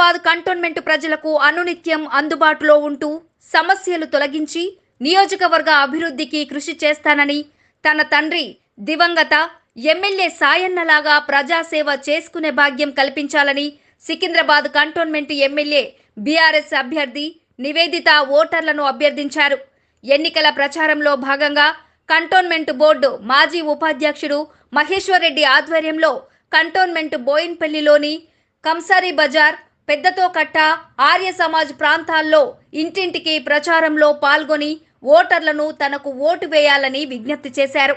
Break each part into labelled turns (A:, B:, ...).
A: Secunderabad cantonment ప్రజలకు అనునిత్యం అందుబాటులో ఉంటూ సమస్యలు తొలగించి నియోజకవర్గ అభివృద్ధికి కృషి చేస్తానని తన తండ్రి దివంగత ఎమ్మెల్యే సాయన్నలాగా ప్రజాసేవ చేసుకునే భాగ్యం కల్పించాలని సికింద్రాబాద్ కంటోన్మెంట్ ఎమ్మెల్యే బీఆర్ఎస్ అభ్యర్థి నివేదిత ఓటర్లను అభ్యర్థించారు. ఎన్నికల ప్రచారంలో భాగంగా కంటోన్మెంట్ బోర్డు మాజీ ఉపాధ్యక్షుడు మహేశ్వర్ రెడ్డి ఆధ్వర్యంలో కంటోన్మెంట్ బోయిన్పల్లిలోని కంసారి బజార్, పెద్దతోకట్ట, ఆర్య సమాజ్ ప్రాంతాల్లో ఇంటింటికి ప్రచారంలో పాల్గొని ఓటర్లను తనకు ఓటు వేయాలని విజ్ఞప్తి చేశారు.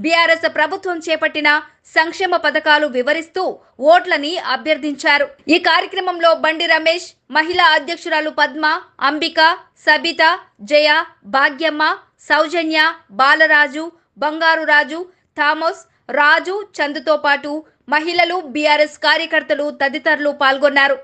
A: బీఆర్ఎస్ ప్రభుత్వం చేపట్టిన సంక్షేమ పథకాలు వివరిస్తూ ఓట్లని అభ్యర్థించారు. ఈ కార్యక్రమంలో బండి రమేష్, మహిళా అధ్యక్షురాలు పద్మ, అంబిక, సబిత, జయ, భాగ్యమ్మ, సౌజన్య, బాలరాజు, బంగారు రాజు, థామస్, రాజు, చందుతో పాటు మహిళలు, బీఆర్ఎస్ కార్యకర్తలు తదితరులు పాల్గొన్నారు.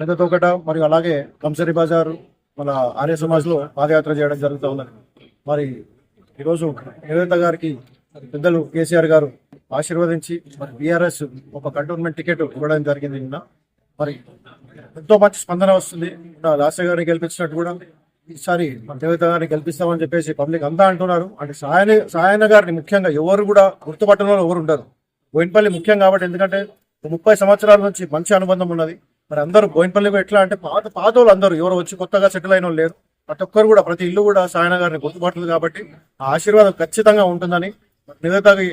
B: పెద్ద తోకట మరియు అలాగే కంసరి బజారు మన ఆర్య సమాజ్లో పాదయాత్ర చేయడం జరుగుతూ ఉన్నది. మరి ఈరోజు నివేదిత గారికి పెద్దలు కేసీఆర్ గారు ఆశీర్వదించి మరి బీఆర్ఎస్ ఒక కంటోన్మెంట్ టికెట్ ఇవ్వడం జరిగింది. నిన్న మరి ఎంతో మంచి స్పందన వస్తుంది. లాస్య గారిని గెలిపించినట్టు కూడా ఈసారి నివేదిత గారిని గెలిపిస్తామని చెప్పేసి పబ్లిక్ అంతా అంటున్నారు. అంటే సాయన్న గారిని ముఖ్యంగా ఎవరు కూడా గుర్తుపట్టడంలో ఎవరు ఉండరు. బోయిన్పల్లి ముఖ్యం కాబట్టి, ఎందుకంటే 30 సంవత్సరాల నుంచి మంచి అనుబంధం ఉన్నది. మరి అందరూ బోయిన్పల్లికి ఎట్లా అంటే పాత వాళ్ళు అందరూ ఎవరు వచ్చి కొత్తగా సెటిల్ అయిన వాళ్ళు లేరు. ప్రతి ఒక్కరు కూడా ప్రతి ఇల్లు కూడా సాయన్న గారిని గుర్తుపట్టలేదు. కాబట్టి ఆ ఆశీర్వాదం ఖచ్చితంగా ఉంటుందని, నివేదితకి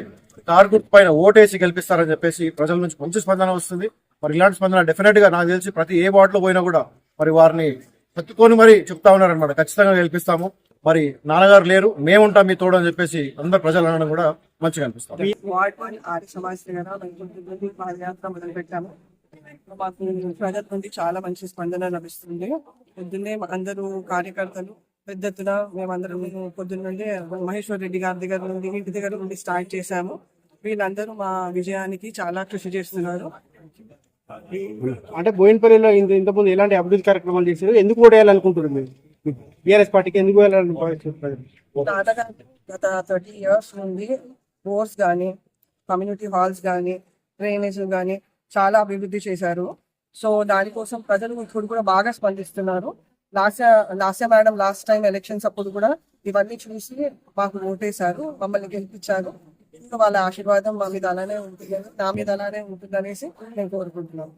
B: కారు గుర్తు పైన ఓటేసి గెలిపిస్తారని చెప్పేసి ప్రజల నుంచి మంచి స్పందన వస్తుంది. మరి ఇలాంటి స్పందన డెఫినెట్ గా నాకు తెలిసి ప్రతి ఏ వార్డులో పోయినా కూడా మరి వారిని పట్టుకొని మరి చెప్తా ఉన్నారనమాట. ఖచ్చితంగా గెలిపిస్తాము, మరి నాన్నగారు లేరు, మేముంటాం మీ తోడు అని చెప్పేసి అందరు ప్రజలు అనడం కూడా మంచిగా అనిపిస్తాం.
C: ఆర్య సమాజ్ పాదయాత్ర మొదలు పెట్టాము. మాకు ప్రజల నుండి చాలా మంచి స్పందన లభిస్తుంది. పొద్దున్నే అందరూ కార్యకర్తలు పెద్ద ఎత్తున మేమందరం పొద్దున్న నుండి మహేశ్వర్ రెడ్డి గారి దగ్గర నుండి ఇంటి దగ్గర నుండి స్టార్ట్ చేశాము. వీళ్ళందరూ మా విజయానికి చాలా కృషి చేస్తున్నారు.
D: అంటే బోయిన్పల్లిలో ఇంతకుముందు ఎలాంటి అభివృద్ధి కార్యక్రమాలు చేశారు? ఎందుకు ఓటేయాలనుకుంటున్నారు మీరు? బీఆర్ఎస్ పార్టీకి ఎందుకు వెళ్ళాలనుకుంటున్నారు?
C: గత 30 years నుండి రోడ్స్ కానీ, కమ్యూనిటీ హాల్స్ కానీ, డ్రైనేజ్ కానీ చాలా అభివృద్ధి చేశారు. సో దానికోసం ప్రజలు ఇప్పుడు కూడా బాగా స్పందిస్తున్నారు. Lasya madam last time elections అప్పుడు కూడా ఇవన్నీ చూసి మాకు ఓటేశారు, మమ్మల్ని గెలిపించారు. ఇంకా వాళ్ళ ఆశీర్వాదం మా మీద అలానే ఉంటుంది, నా మీద అలానే ఉంటుంది అనేసి నేను కోరుకుంటున్నాను.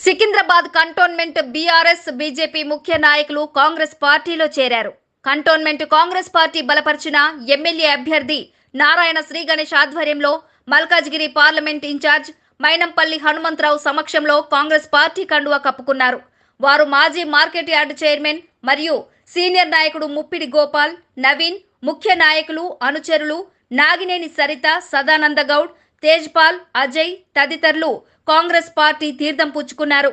A: సికింద్రాబాద్ కంటోన్మెంట్ బీఆర్ఎస్, బీజేపీ ముఖ్య నాయకులు కాంగ్రెస్ పార్టీలో చేరారు. కంటోన్మెంట్ కాంగ్రెస్ పార్టీ బలపరిచిన ఎమ్మెల్యే అభ్యర్థి నారాయణ శ్రీ గణేష్ ఆధ్వర్యంలో మల్కాజ్గిరి పార్లమెంట్ ఇన్ఛార్జ్ మైనంపల్లి హనుమంతరావు సమక్షంలో కాంగ్రెస్ పార్టీ కండువా కప్పుకున్నారు. వారు మాజీ మార్కెట్ యార్డు చైర్మన్ మరియు సీనియర్ నాయకుడు ముప్పిడి గోపాల్, నవీన్, ముఖ్య నాయకులు, అనుచరులు నాగినేని సరిత, సదానంద గౌడ్, తేజ్పాల్, అజయ్ తదితరులు కాంగ్రెస్ పార్టీ తీర్థం పుచ్చుకున్నారు.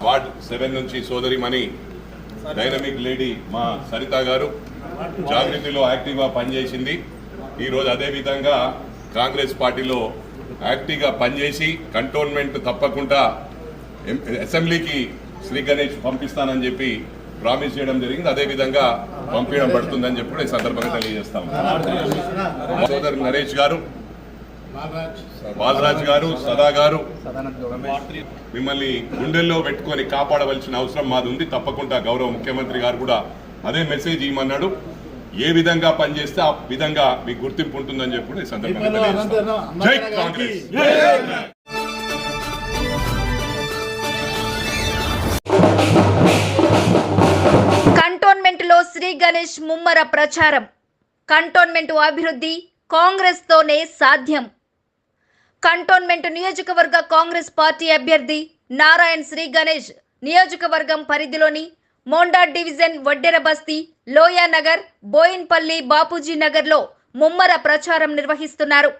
E: వార్డ్ 7 నుంచి సోదరిమణి డైనమిక్ లేడీ మా సరిత గారు జాగృతిలో యాక్టివ్గా పనిచేసింది. ఈరోజు అదేవిధంగా కాంగ్రెస్ పార్టీలో యాక్టివ్గా పనిచేసి కంటోన్మెంట్ తప్పకుండా అసెంబ్లీకి శ్రీ గణేష్ పంపిస్తానని చెప్పి ప్రామిస్ చేయడం జరిగింది. అదేవిధంగా పంపించడం పడుతుందని చెప్పి ఈ సందర్భంగా తెలియజేస్తాము. సోదరు నరేష్ గారు, బాలరాజ్ గారు, సదా గారు, మిమ్మల్ని గుండెల్లో పెట్టుకొని కాపాడవలసిన అవసరం మాది ఉంది. తప్పకుండా గౌరవ ముఖ్యమంత్రి గారు కూడా అదే మెసేజ్ ఇవ్వమన్నాడు. ఏ విధంగా పనిచేస్తే ఆ విధంగా మీకు గుర్తింపు ఉంటుందని చెప్పి ఈ సందర్భంగా జై కాంగ్రెస్.
A: గణేష్ ముమ్మర ప్రచారం. కంటోన్మెంట్ అభివృద్ధి కాంగ్రెస్తోనే సాధ్యం. కంటోన్మెంట్ నియోజకవర్గ కాంగ్రెస్ పార్టీ అభ్యర్థి నారాయణ్ శ్రీ గణేష్ నియోజకవర్గం పరిధిలోని మోండా డివిజన్ వడ్డెర బస్తీ, లోయానగర్, బోయిన్పల్లి, బాపూజీ నగర్లో ముమ్మర ప్రచారం నిర్వహిస్తున్నారు.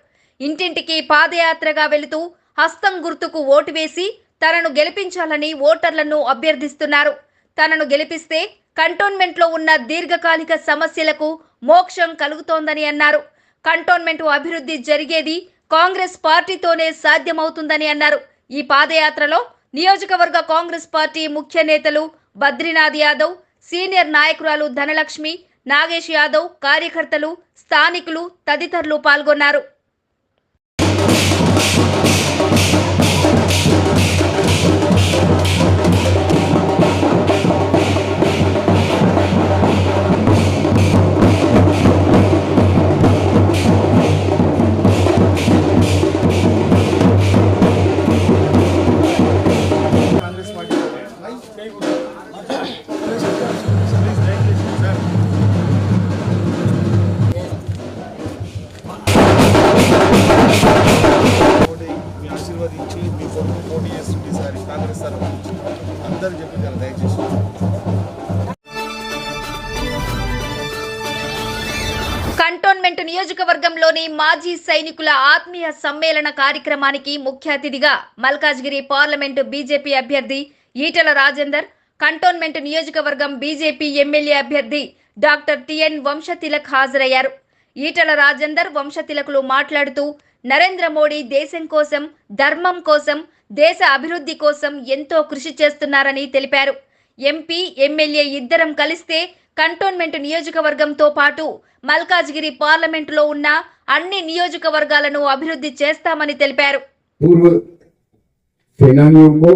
A: ఇంటింటికి పాదయాత్రగా వెళుతూ హస్తం గుర్తుకు ఓటు వేసి తనను గెలిపించాలని ఓటర్లను అభ్యర్థిస్తున్నారు. తనను గెలిపిస్తే కంటోన్మెంట్లో ఉన్న దీర్ఘకాలిక సమస్యలకు మోక్షం కలుగుతోందని అన్నారు. కంటోన్మెంట్ అభివృద్ధి జరిగేది కాంగ్రెస్ పార్టీతోనే సాధ్యమవుతుందని అన్నారు. ఈ పాదయాత్రలో నియోజకవర్గ కాంగ్రెస్ పార్టీ ముఖ్య నేతలు బద్రీనాథ్ యాదవ్, సీనియర్ నాయకురాలు ధనలక్ష్మి, నాగేష్ యాదవ్, కార్యకర్తలు, స్థానికులు తదితరులు పాల్గొన్నారు.
F: మీ ఆశీర్వదించి మీ కొరకు పోటీ చేస్తుంది ఈసారి కాంగ్రెస్ తరఫు నుంచి అందరూ చెప్పించారు దయచేసి.
A: కంటోన్మెంట్ నియోజకవర్గంలోని మాజీ సైనికుల ఆత్మీయ సమ్మేళన కార్యక్రమానికి ముఖ్య అతిథిగా మల్కాజ్గిరి పార్లమెంటు బీజేపీ అభ్యర్థి ఈటల రాజేందర్, కంటోన్మెంట్ నియోజకవర్గం బీజేపీ ఎమ్మెల్యే అభ్యర్థి డాక్టర్ టిఎన్ వంశతిలక్ హాజరయ్యారు. ఈటల రాజేందర్, వంశతిలకులు మాట్లాడుతూ నరేంద్ర మోడీ దేశం కోసం, ధర్మం కోసం, దేశ అభివృద్ధి కోసం ఎంతో కృషి చేస్తున్నారని తెలిపారు. ఎంపీ, ఎమ్మెల్యే ఇద్దరం కలిస్తే కంటోన్మెంట్ నియోజకవర్గంతో పాటు మల్కాజ్గిరి పార్లమెంటులో ఉన్న అన్ని నియోజకవర్గాలను అభివృద్ధి చేస్తామని తెలిపారు.
G: पूर्व सेनानियों को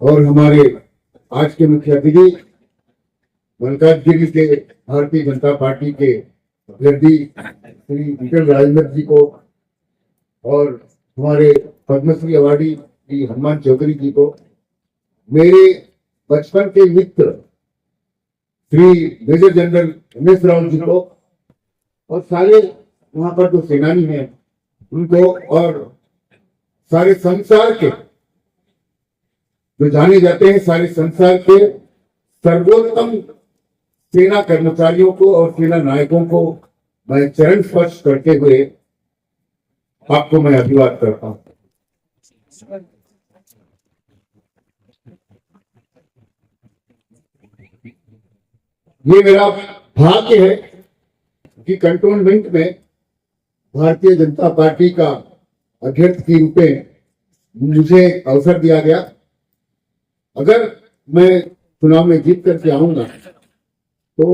G: और हमारे आज के मुख्य अतिथि मल्काजगिरी से भारतीय जनता पार्टी के अभ्यर्थी श्री ईटल राजेंद्र जी को और हमारे पद्मश्री अवार्डी श्री हनुमान चौधरी जी को, मेरे बचपन के मित्र Shri major general MS Rao ji को और सारे वहां पर जो सेनानी हैं उनको और सारे संसार के जो जाने जाते हैं सारे संसार के सर्वोत्तम सेना कर्मचारियों को और सेना नायकों को मैं चरण स्पर्श करते हुए आपको मैं अभिवादन करता हूं। ये मेरा भाग्य है कि कंटोनमेंट में भारतीय जनता पार्टी का अध्यक्ष के रूप में मुझे अवसर दिया गया। अगर मैं चुनाव में जीत करके आऊंगा तो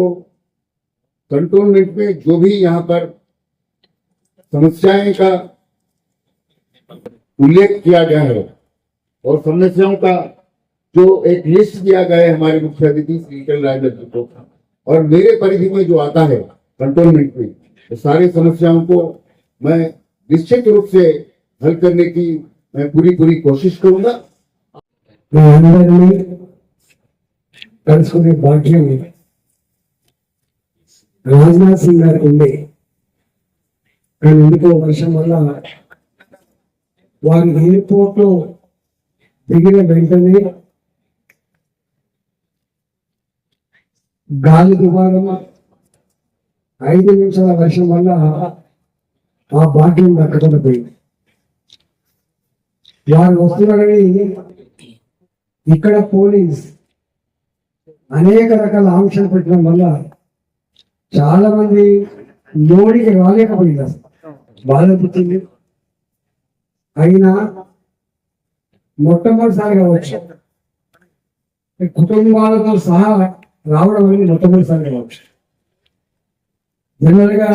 G: कंटोनमेंट में जो भी यहाँ पर समस्याएं का उल्लेख किया गया है और समस्याओं का जो एक लिस्ट दिया गया है हमारे मुख्य अतिथि श्री ईटल राजेंद्र जी को, और मेरे परिधि में जो आता है कंटोनमेंट में, तो सारी समस्याओं को मैं निश्चित रूप से हल करने की मैं पूरी कोशिश करूंगा।
H: కలుసుకునే భాగ్యం రాజ్నాథ్ సింగ్ గారికి ఉంది. కానీ ఎందుకో వర్షం వల్ల వారి ఎయిర్పోర్ట్ లో దిగిన వెంటనే గాలి దుమారం 5 నిమిషాల వర్షం వల్ల ఆ భాగ్యం దక్కకుండా పోయింది. వారు వస్తున్నారని ఇక్కడ పోలీస్ అనేక రకాల ఆంక్షలు పెట్టడం వల్ల చాలా మంది మోడీకి రాలేకపోయింది. బాధ పుట్టింది. అయినా మొట్టమొదటిసారిగా వచ్చి కుటుంబాలతో సహా రావడం అనేది మొట్టమొదటిసారిగా వచ్చు. జనరల్ గా